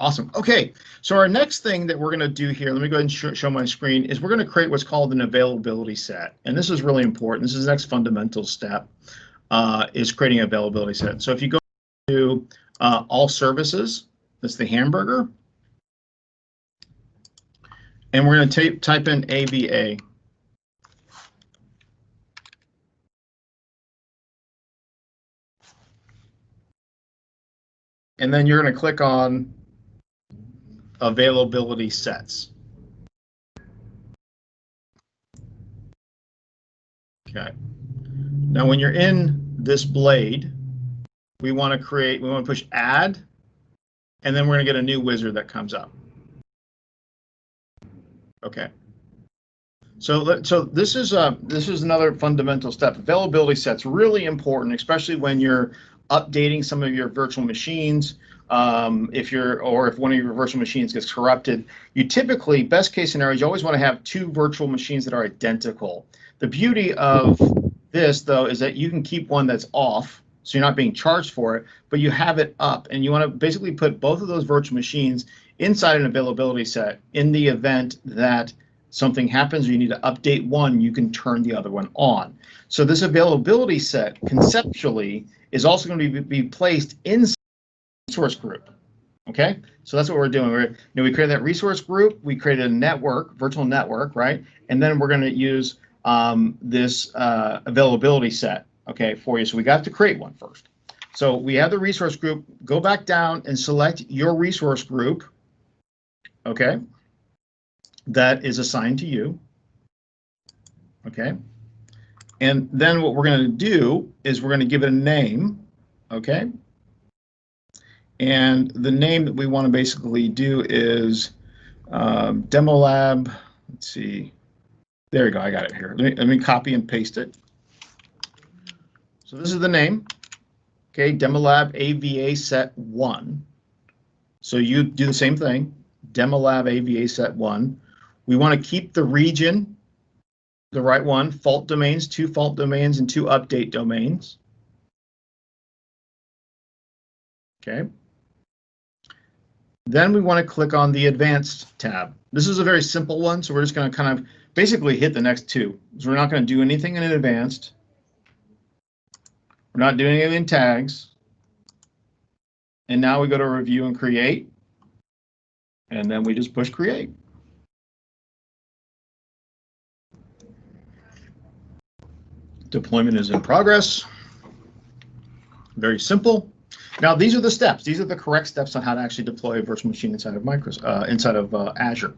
Awesome. Okay, so our next thing that we're going to do here, let me go ahead and show my screen, is we're going to create what's called an availability set. And this is really important. This is the next fundamental step, is creating an availability set. So if you go to all services, that's the hamburger, and we're going to type in AVA. And then you're going to click on Availability Sets. Okay. Now, when you're in this blade, we want to push Add, and then we're going to get a new wizard that comes up. Okay. So this is another fundamental step. Availability Sets, really important, especially when you're updating some of your virtual machines. If one of your virtual machines gets corrupted, you typically, best case scenario, you always want to have two virtual machines that are identical. The beauty of this, though, is that you can keep one that's off, so you're not being charged for it, but you have it up, and you want to basically put both of those virtual machines inside an availability set. In the event that something happens or you need to update one, you can turn the other one on. So this availability set, conceptually, is also going to be placed inside the resource group. Okay, so that's what we're doing. We created that resource group, we created a network, virtual network, right? And then we're going to use this availability set, okay, for you. So we got to create one first. So we have the resource group. Go back down and select your resource group, okay, that is assigned to you, okay? And then what we're going to do is we're going to give it a name, okay? And the name that we want to basically do is Demo Lab. Let's see. There we go. I got it here. Let me copy and paste it. So this is the name. Okay, Demo Lab AVA Set 1. So you do the same thing. Demo Lab AVA Set 1. We want to keep the region the right one, fault domains, 2 fault domains, and 2 update domains. Okay. Then we want to click on the Advanced tab. This is a very simple one, so we're just going to kind of basically hit the next 2. So we're not going to do anything in Advanced. We're not doing anything in Tags. And now we go to Review and Create. And then we just push Create. Deployment is in progress. Very simple. Now these are the steps. These are the correct steps on how to actually deploy a virtual machine inside of Azure.